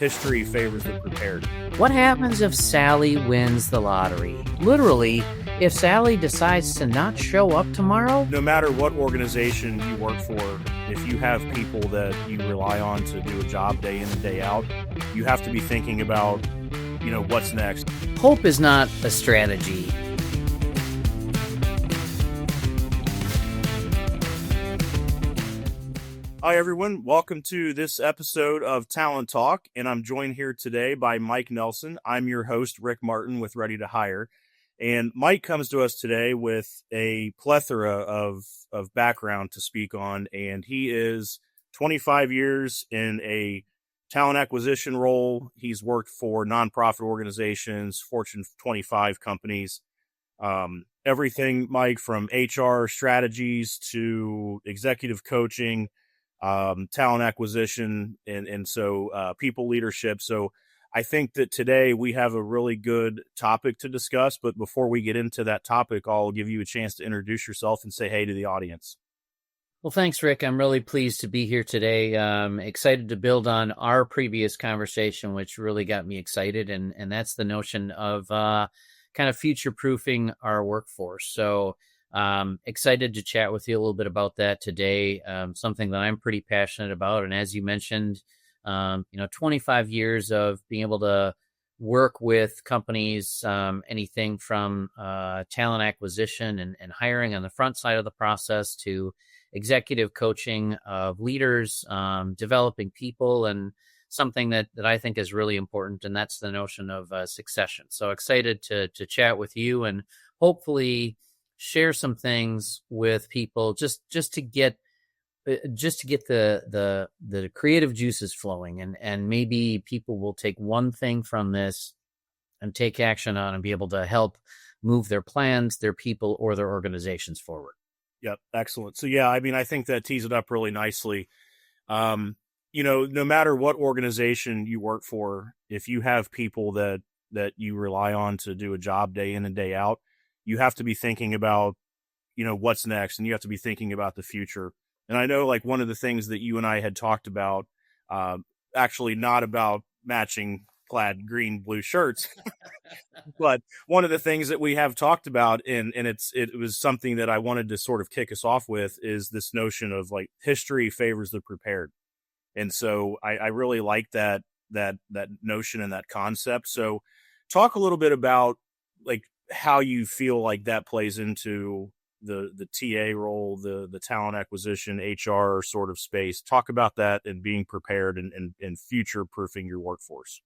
history favors the prepared. What happens if Sally wins the lottery? Literally, if Sally decides to not show up tomorrow? No matter what organization you work for, if you have people that you rely on to do a job day in and day out, you have to be thinking about, what's next. Hope is not a strategy. Hi, everyone. Welcome to this episode of Talent Talk, and I'm joined here today by Mike Nelson. I'm your host, Rick Martin, with Ready to Hire. And Mike comes to us today with a plethora of background to speak on, and he is 25 years in a talent acquisition role. He's worked for nonprofit organizations, Fortune 25 companies, everything, Mike, from HR strategies to executive coaching, talent acquisition, and so people leadership. So I think that today we have a really good topic to discuss. But before we get into that topic, I'll give you a chance to introduce yourself and say hey to the audience. Well, thanks, Rick. I'm really pleased to be here today. Excited to build on our previous conversation, which really got me excited. And that's the notion of kind of future-proofing our workforce. So excited to chat with you a little bit about that today. Something that I'm pretty passionate about. And as you mentioned, 25 years of being able to work with companies, anything from talent acquisition and hiring on the front side of the process to executive coaching of leaders, developing people, and something that I think is really important. And that's the notion of succession. So excited to chat with you and hopefully share some things with people just to get the creative juices flowing, and maybe people will take one thing from this and take action on and be able to help move their plans, their people, or their organizations forward. Yep. Excellent. So yeah, I think that tees it up really nicely. No matter what organization you work for, if you have people that you rely on to do a job day in and day out, you have to be thinking about, what's next, and you have to be thinking about the future. And I know, like, one of the things that you and I had talked about, actually not about matching plaid green, blue shirts, but one of the things that we have talked about, and it was something that I wanted to sort of kick us off with, is this notion of, like, history favors the prepared. And so I really like that notion and that concept. So talk a little bit about, like, how you feel like that plays into the TA role, the talent acquisition, HR sort of space. Talk about that and being prepared and future proofing your workforce.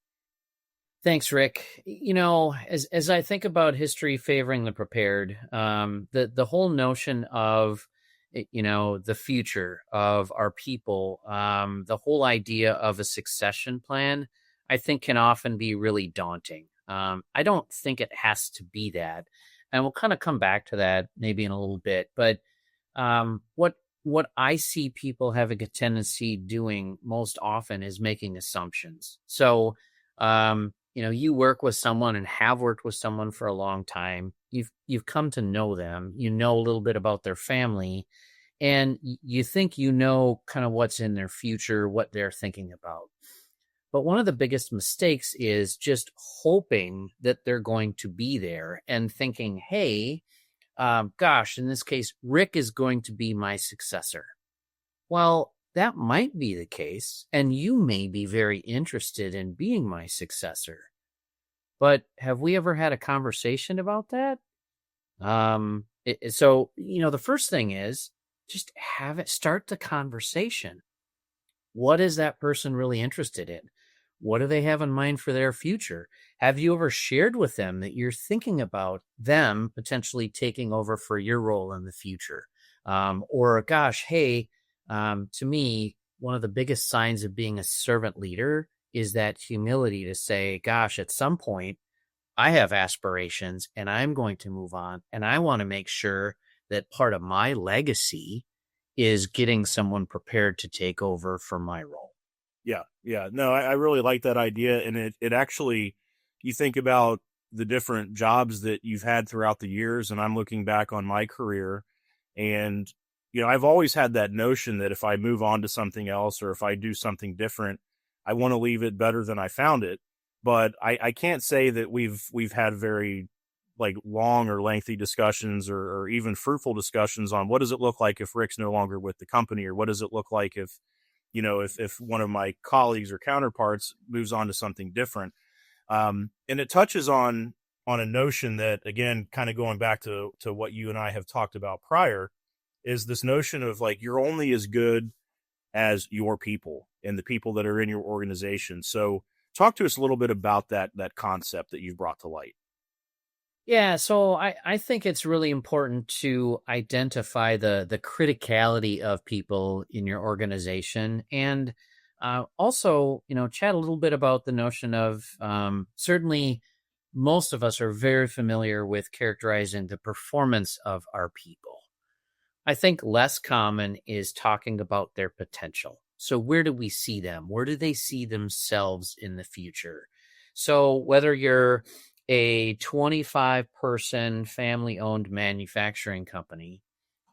Thanks, Rick. As I think about history favoring the prepared, the whole notion of, the future of our people, the whole idea of a succession plan, I think can often be really daunting. I don't think it has to be that. And we'll kind of come back to that maybe in a little bit. But what I see people having a tendency doing most often is making assumptions. So, you work with someone and have worked with someone for a long time. You've come to know them. You know a little bit about their family, and you think kind of what's in their future, what they're thinking about. But one of the biggest mistakes is just hoping that they're going to be there and thinking, hey, in this case, Rick is going to be my successor. Well, that might be the case, and you may be very interested in being my successor. But have we ever had a conversation about that? So the first thing is just start the conversation. What is that person really interested in? What do they have in mind for their future? Have you ever shared with them that you're thinking about them potentially taking over for your role in the future? To me, one of the biggest signs of being a servant leader is that humility to say, gosh, at some point, I have aspirations and I'm going to move on. And I want to make sure that part of my legacy is getting someone prepared to take over for my role. Yeah. No, I really like that idea. And it actually, you think about the different jobs that you've had throughout the years, and I'm looking back on my career, and, I've always had that notion that if I move on to something else or if I do something different, I want to leave it better than I found it. But I can't say that we've had very like long or lengthy discussions or even fruitful discussions on what does it look like if Rick's no longer with the company, or what does it look like if, if one of my colleagues or counterparts moves on to something different. And it touches on a notion that, again, kind of going back to what you and I have talked about prior, is this notion of like, you're only as good as your people and the people that are in your organization. So talk to us a little bit about that concept that you've brought to light. Yeah, so I think it's really important to identify the criticality of people in your organization, and also, chat a little bit about the notion of, certainly most of us are very familiar with characterizing the performance of our people. I think less common is talking about their potential. So where do we see them? Where do they see themselves in the future? So whether you're a 25-person family-owned manufacturing company,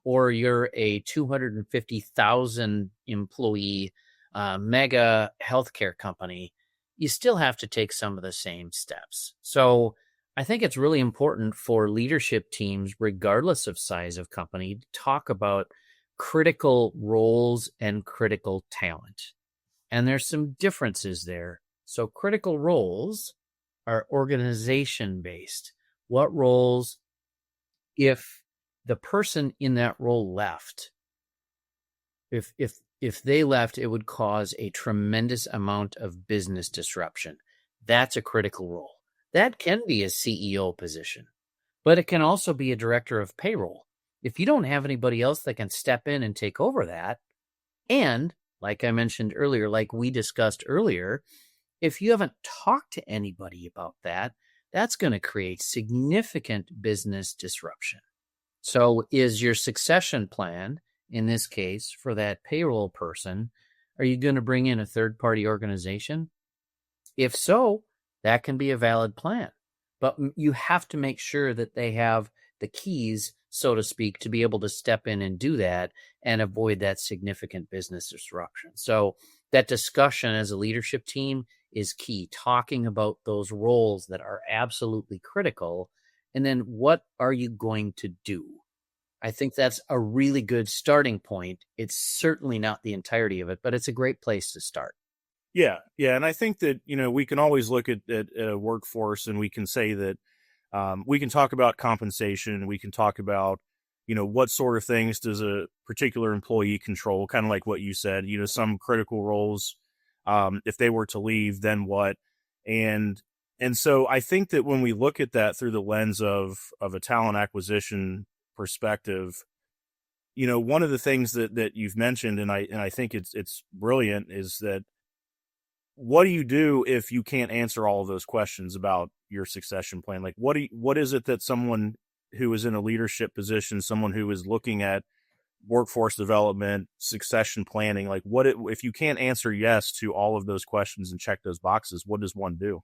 or you're a 250,000 employee mega healthcare company, you still have to take some of the same steps. So I think it's really important for leadership teams, regardless of size of company, to talk about critical roles and critical talent. And there's some differences there. So critical roles are organization based. What roles, if the person in that role left, if they left, it would cause a tremendous amount of business disruption. That's a critical role. That can be a CEO position, but it can also be a director of payroll. If you don't have anybody else that can step in and take over that, and like I mentioned earlier, like we discussed earlier, if you haven't talked to anybody about that, that's going to create significant business disruption. So is your succession plan, in this case, for that payroll person, are you going to bring in a third-party organization? If so, that can be a valid plan. But you have to make sure that they have the keys, so to speak, to be able to step in and do that and avoid that significant business disruption. So that discussion as a leadership team is key, talking about those roles that are absolutely critical. And then what are you going to do? I think that's a really good starting point. It's certainly not the entirety of it, but it's a great place to start. Yeah. Yeah. And I think that, we can always look at a workforce and we can say that we can talk about compensation. We can talk about, what sort of things does a particular employee control, kind of like what you said, some critical roles. If they were to leave, then what? And so I think that when we look at that through the lens of a talent acquisition perspective, one of the things that you've mentioned, and I think it's brilliant, is that what do you do if you can't answer all of those questions about your succession plan? Like, what is it that someone who is in a leadership position, someone who is looking at workforce development, succession planning, like if you can't answer yes to all of those questions and check those boxes, what does one do?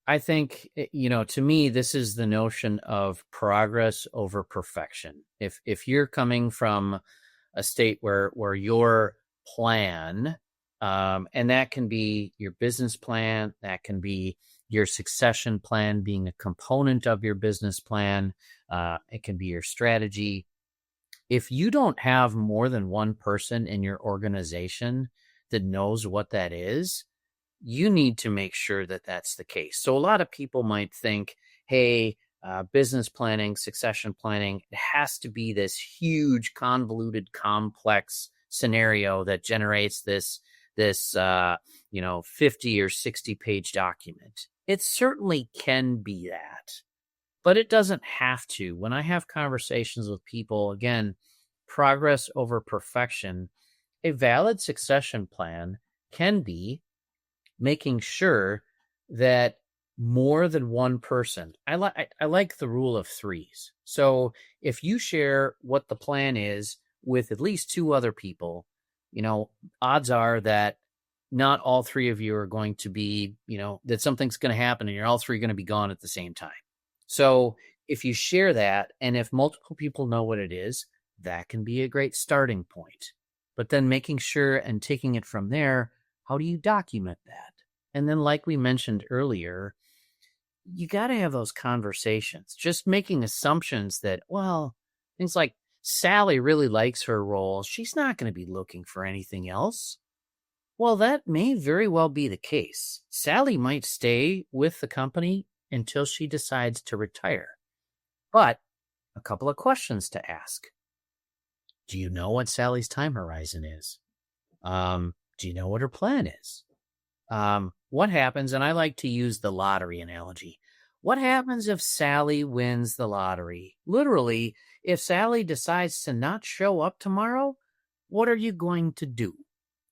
I think, to me, this is the notion of progress over perfection. If you're coming from a state where your plan, and that can be your business plan, that can be your succession plan being a component of your business plan, it can be your strategy. If you don't have more than one person in your organization that knows what that is, you need to make sure that that's the case. So a lot of people might think, hey, business planning, succession planning, it has to be this huge, convoluted, complex scenario that generates this 50 or 60 page document. It certainly can be that, but it doesn't have to. When I have conversations with people, again, progress over perfection, a valid succession plan can be making sure that more than one person, I like the rule of threes. So if you share what the plan is with at least two other people, odds are that not all three of you are going to be, that something's going to happen and you're all three going to be gone at the same time. So if you share that, and if multiple people know what it is, that can be a great starting point. But then making sure and taking it from there, How do you document that? And then, like we mentioned earlier, you got to have those conversations. Just making assumptions that, well, things like Sally really likes her role. She's not going to be looking for anything else. Well, that may very well be the case. Sally might stay with the company until she decides to retire. But a couple of questions to ask. Do you know what Sally's time horizon is? Do you know what her plan is? What happens, and I like to use the lottery analogy. What happens if Sally wins the lottery? Literally, if Sally decides to not show up tomorrow, what are you going to do?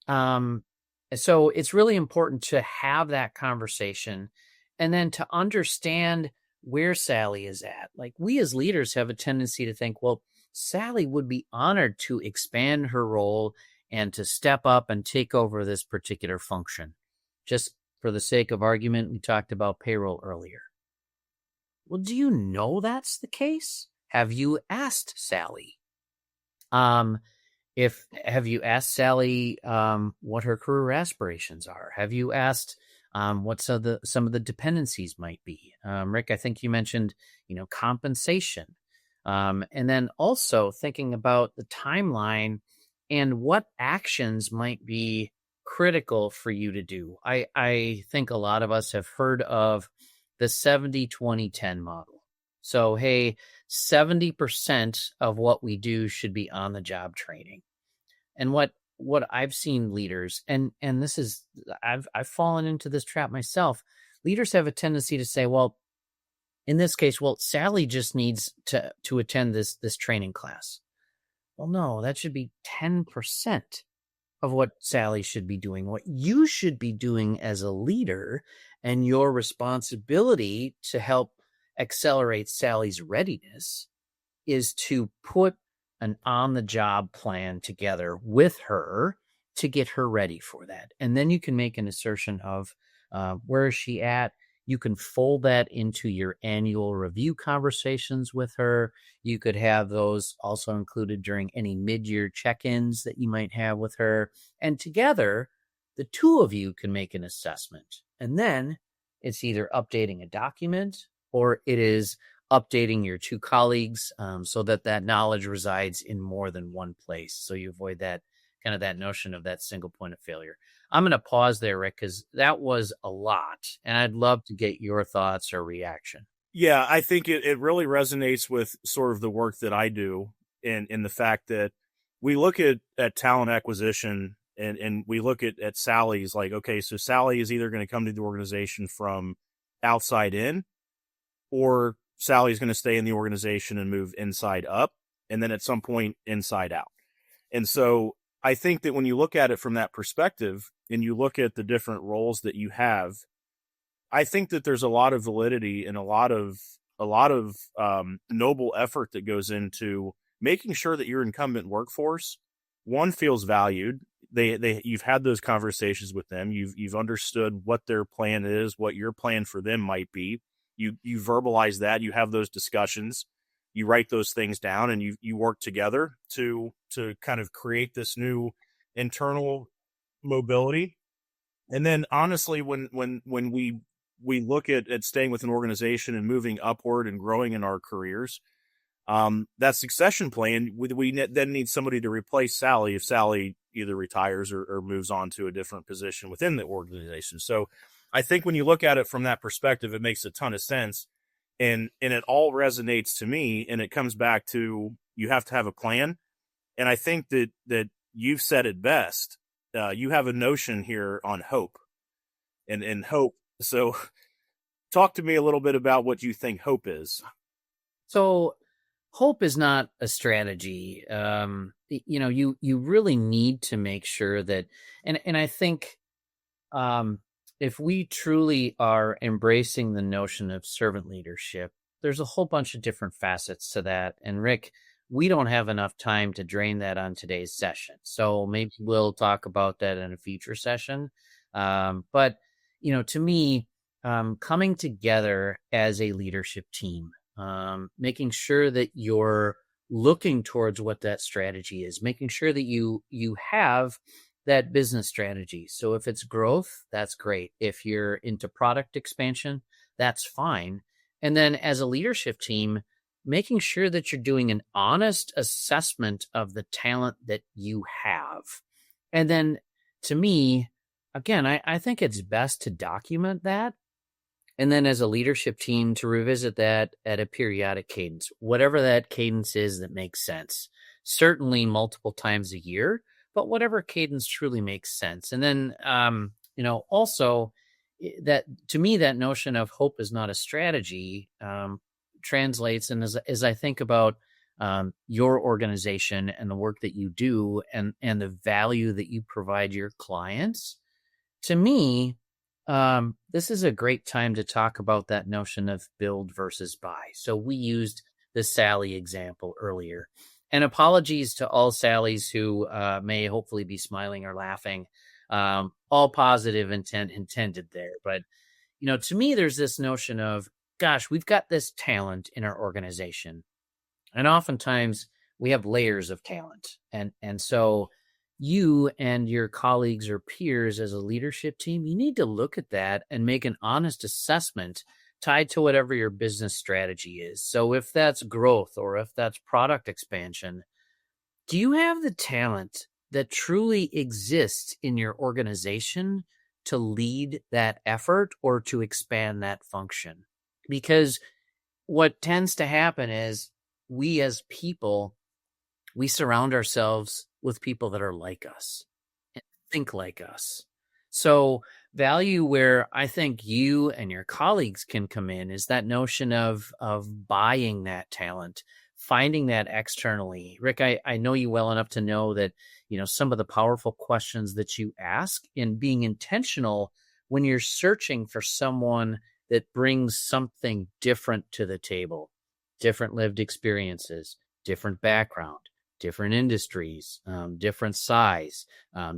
So it's really important to have that conversation and then to understand where Sally is at. Like, we as leaders have a tendency to think, well, Sally would be honored to expand her role and to step up and take over this particular function. Just for the sake of argument, we talked about payroll earlier. Well, do you know that's the case? Have you asked Sally? Have you asked Sally what her career aspirations are? Have you asked what some of the dependencies might be? Rick, I think you mentioned, compensation. And then also thinking about the timeline and what actions might be critical for you to do. I think a lot of us have heard of the 70-20-10 model. So, hey, 70% of what we do should be on the job training. And what I've seen leaders, and this is, I've fallen into this trap myself. Leaders have a tendency to say, well, in this case, well, Sally just needs to attend this training class. Well, no, that should be 10% of what Sally should be doing. What you should be doing as a leader and your responsibility to help accelerate Sally's readiness is to put an on-the-job plan together with her to get her ready for that. And then you can make an assertion of where is she at? You can fold that into your annual review conversations with her. You could have those also included during any mid-year check-ins that you might have with her. And together, the two of you can make an assessment. And then it's either updating a document or it is updating your two colleagues so that knowledge resides in more than one place. So you avoid that kind of that notion of that single point of failure. I'm going to pause there, Rick, because that was a lot. And I'd love to get your thoughts or reaction. Yeah, I think it really resonates with sort of the work that I do in the fact that we look at talent acquisition and we look at Sally's like, okay, so Sally is either going to come to the organization from outside in, or Sally's going to stay in the organization and move inside up, and then at some point inside out. And so I think that when you look at it from that perspective and you look at the different roles that you have, I think that there's a lot of validity and a lot of noble effort that goes into making sure that your incumbent workforce, one, feels valued. You've had those conversations with them. You've understood what their plan is, what your plan for them might be. You verbalize that. You have those discussions. You write those things down, and you work together to kind of create this new internal mobility. And then, honestly, when we look at staying with an organization and moving upward and growing in our careers, that succession plan, we then need somebody to replace Sally if Sally either retires or moves on to a different position within the organization. So I think when you look at it from that perspective, it makes a ton of sense. And it all resonates to me, and it comes back to you have to have a plan. And I think that you've said it best. You have a notion here on hope and hope. So talk to me a little bit about what you think hope is. So hope is not a strategy. You really need to make sure that, and I think if we truly are embracing the notion of servant leadership, there's a whole bunch of different facets to that. And Rick, we don't have enough time to drain that on today's session. So maybe we'll talk about that in a future session. But, to me, coming together as a leadership team, making sure that you're looking towards what that strategy is, making sure that you have that business strategy. So if it's growth, that's great. If you're into product expansion, that's fine. And then as a leadership team, making sure that you're doing an honest assessment of the talent that you have. And then to me, again, I think it's best to document that. And then as a leadership team to revisit that at a periodic cadence, whatever that cadence is that makes sense. Certainly multiple times a year, but whatever cadence truly makes sense. And then, also that to me, that notion of hope is not a strategy translates. And as I think about your organization and the work that you do and the value that you provide your clients, to me, this is a great time to talk about that notion of build versus buy. So we used the Sally example earlier. And apologies to all Sallys who may hopefully be smiling or laughing. All positive intent intended there. But, to me, there's this notion of, gosh, we've got this talent in our organization. And oftentimes we have layers of talent. And so you and your colleagues or peers as a leadership team, you need to look at that and make an honest assessment tied to whatever your business strategy is. So if that's growth or if that's product expansion, do you have the talent that truly exists in your organization to lead that effort or to expand that function? Because what tends to happen is we as people, we surround ourselves with people that are like us and think like us. So value where I think you and your colleagues can come in is that notion of buying that talent, finding that externally. Rick, I know you well enough to know that, some of the powerful questions that you ask in being intentional when you're searching for someone that brings something different to the table, different lived experiences, different background, different industries, different size,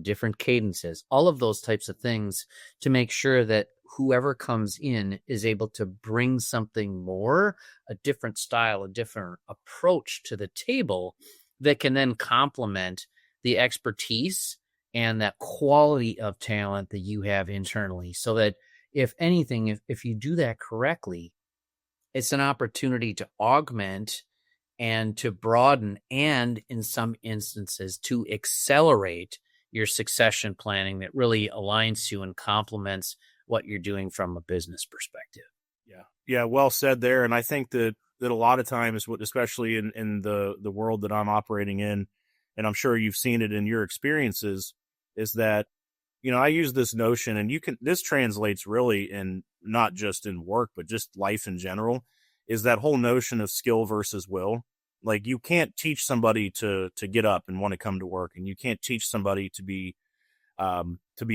different cadences, all of those types of things to make sure that whoever comes in is able to bring something more, a different style, a different approach to the table that can then complement the expertise and that quality of talent that you have internally. So that if anything, if you do that correctly, it's an opportunity to augment and to broaden and in some instances to accelerate your succession planning that really aligns you and complements what you're doing from a business perspective. Yeah. Yeah. Well said there. And I think that a lot of times, especially in the world that I'm operating in, and I'm sure you've seen it in your experiences, is that, I use this notion, and this translates really in not just in work, but just life in general, is that whole notion of skill versus will. Like, you can't teach somebody to get up and want to come to work, and you can't teach somebody to be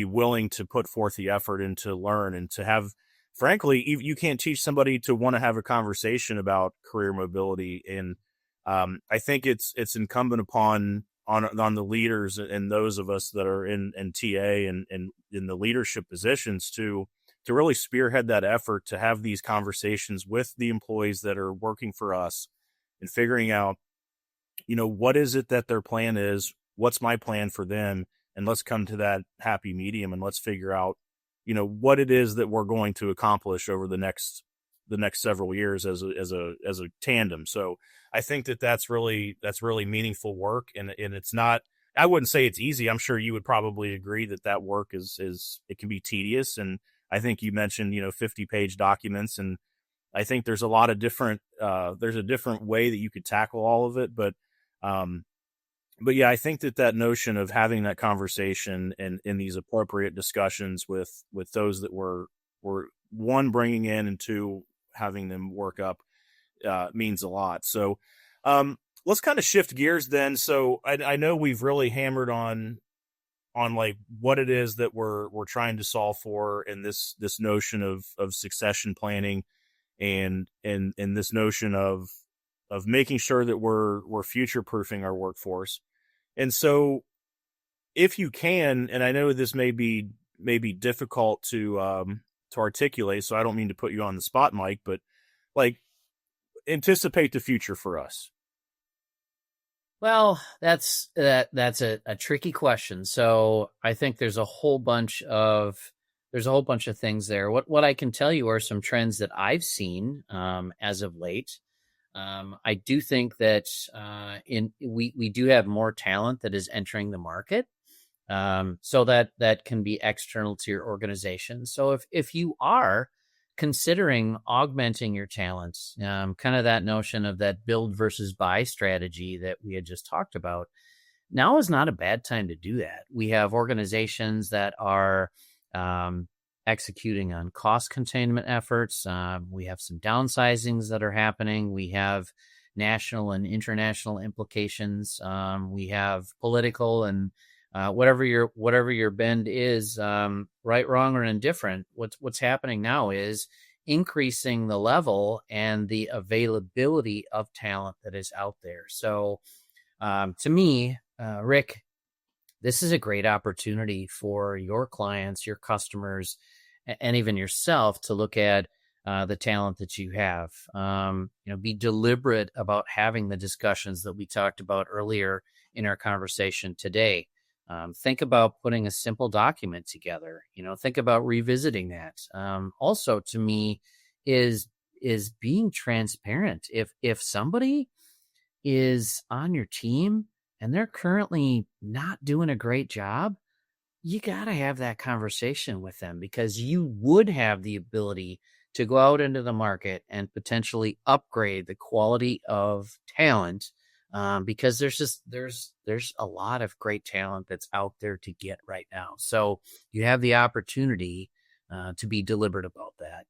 willing to put forth the effort and to learn and to have, frankly, you can't teach somebody to want to have a conversation about career mobility. And I think it's incumbent upon the leaders and those of us that are in TA and in the leadership positions to really spearhead that effort to have these conversations with the employees that are working for us and figuring out, what is it that their plan is? What's my plan for them? And let's come to that happy medium and let's figure out, what it is that we're going to accomplish over the next several years as a tandem. So I think that's really meaningful work. And it's not, I wouldn't say it's easy. I'm sure you would probably agree that work is it can be tedious. And I think you mentioned, 50-page documents, and I think there's a lot of different, there's a different way that you could tackle all of it. But yeah, I think that notion of having that conversation and in these appropriate discussions with those that we're one, bringing in, and two, having them work up means a lot. So let's kind of shift gears then. So I know we've really hammered on like what it is that we're trying to solve for in this notion of succession planning and this notion of making sure that we're future proofing our workforce. And so if you can, and I know this may be difficult to articulate, so I don't mean to put you on the spot, Mike, but like, anticipate the future for us. Well, that's a tricky question. So I think there's a whole bunch of things there. What I can tell you are some trends that I've seen as of late. I do think that in we do have more talent that is entering the market, so that can be external to your organization. So if you are considering augmenting your talents, kind of that notion of that build versus buy strategy that we had just talked about, now is not a bad time to do that. We have organizations that are um, executing on cost containment efforts. We have some downsizings that are happening. We have national and international implications. We have political and whatever your bend is, right, wrong, or indifferent. What's happening now is increasing the level and the availability of talent that is out there. So, to me, Rick, this is a great opportunity for your clients, your customers, and even yourself to look at the talent that you have. Be deliberate about having the discussions that we talked about earlier in our conversation today. Think about putting a simple document together. Think about revisiting that. Also, to me, is being transparent. If somebody is on your team and they're currently not doing a great job, you got to have that conversation with them, because you would have the ability to go out into the market and potentially upgrade the quality of talent, because there's a lot of great talent that's out there to get right now. So you have the opportunity to be deliberate about that.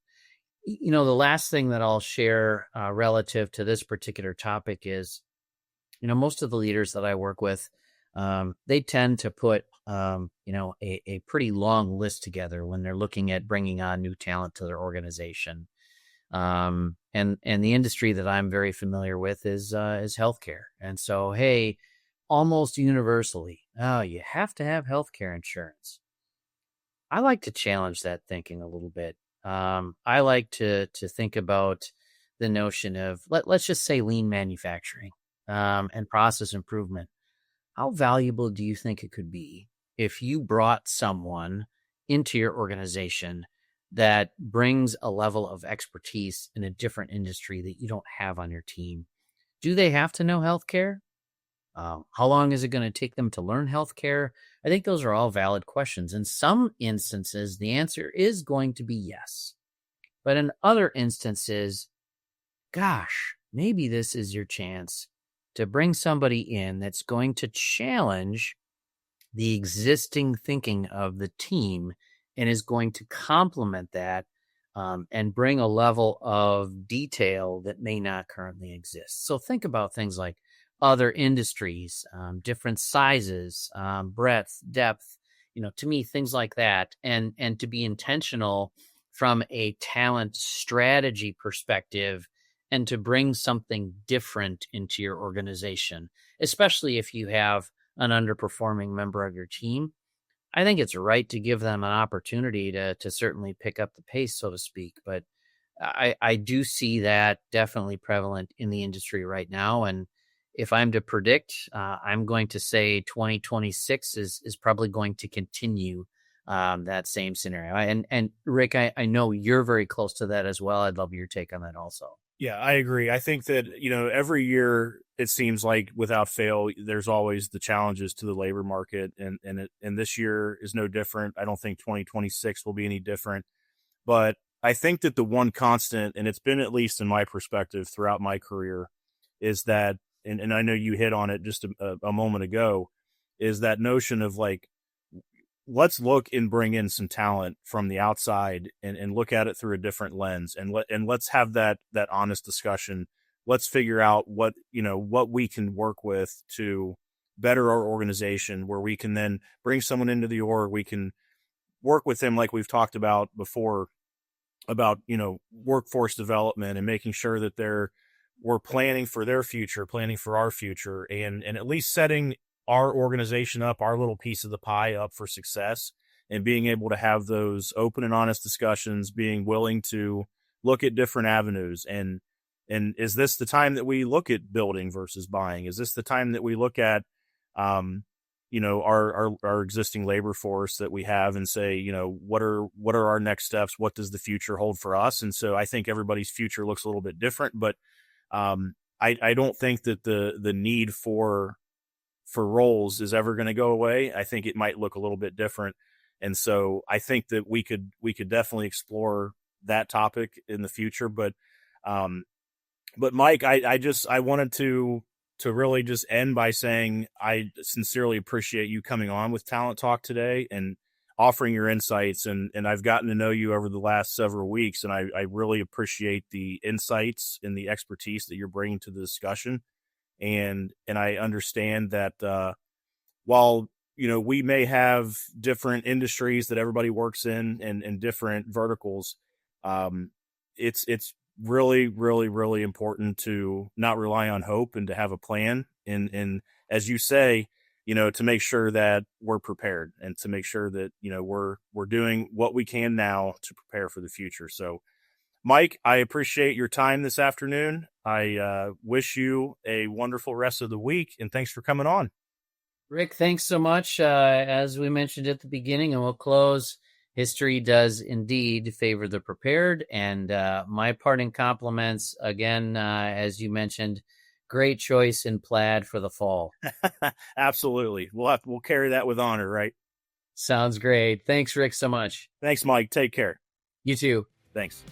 The last thing that I'll share relative to this particular topic is, most of the leaders that I work with, they tend to put, a pretty long list together when they're looking at bringing on new talent to their organization. And the industry that I'm very familiar with is healthcare. And so, hey, almost universally, oh, you have to have healthcare insurance. I like to challenge that thinking a little bit. I like to think about the notion of let's just say lean manufacturing, and process improvement. How valuable do you think it could be if you brought someone into your organization that brings a level of expertise in a different industry that you don't have on your team? Do they have to know healthcare? How long is it going to take them to learn healthcare? I think those are all valid questions. In some instances, the answer is going to be yes. But in other instances, gosh, maybe this is your chance to bring somebody in that's going to challenge the existing thinking of the team and is going to complement that, and bring a level of detail that may not currently exist. So think about things like other industries, different sizes, breadth, depth, to me, things like that. And to be intentional from a talent strategy perspective, and to bring something different into your organization, especially if you have an underperforming member of your team. I think it's right to give them an opportunity to certainly pick up the pace, so to speak. But I do see that definitely prevalent in the industry right now. And if I'm to predict, I'm going to say 2026 is probably going to continue that same scenario. And Rick, I know you're very close to that as well. I'd love your take on that also. Yeah, I agree. I think that, every year it seems like without fail, there's always the challenges to the labor market. And this year is no different. I don't think 2026 will be any different. But I think that the one constant, and it's been at least in my perspective throughout my career, is that, and I know you hit on it just a moment ago, is that notion of like, let's look and bring in some talent from the outside and look at it through a different lens, and let's have that honest discussion. Let's figure out what we can work with to better our organization, where we can then bring someone into the org. We can work with them like we've talked about before, about workforce development and making sure that we're planning for their future, planning for our future, and at least setting our organization up, our little piece of the pie up for success, and being able to have those open and honest discussions, being willing to look at different avenues. And And is this the time that we look at building versus buying? Is this the time that we look at, our existing labor force that we have and say, what are our next steps? What does the future hold for us? And so I think everybody's future looks a little bit different, but I don't think that the need for roles is ever going to go away. I think it might look a little bit different. And so I think that we could definitely explore that topic in the future. But Mike, I wanted to really just end by saying I sincerely appreciate you coming on with Talent Talk today and offering your insights. And I've gotten to know you over the last several weeks, and I really appreciate the insights and the expertise that you're bringing to the discussion. And I understand that while we may have different industries that everybody works in and different verticals, it's really, really, really important to not rely on hope and to have a plan. And as you say, to make sure that we're prepared and to make sure that, we're doing what we can now to prepare for the future. So, Mike, I appreciate your time this afternoon. I wish you a wonderful rest of the week, and thanks for coming on. Rick, thanks so much. As we mentioned at the beginning, and we'll close, history does indeed favor the prepared. And my parting compliments, again, as you mentioned, great choice in plaid for the fall. Absolutely. We'll carry that with honor, right? Sounds great. Thanks, Rick, so much. Thanks, Mike. Take care. You too. Thanks.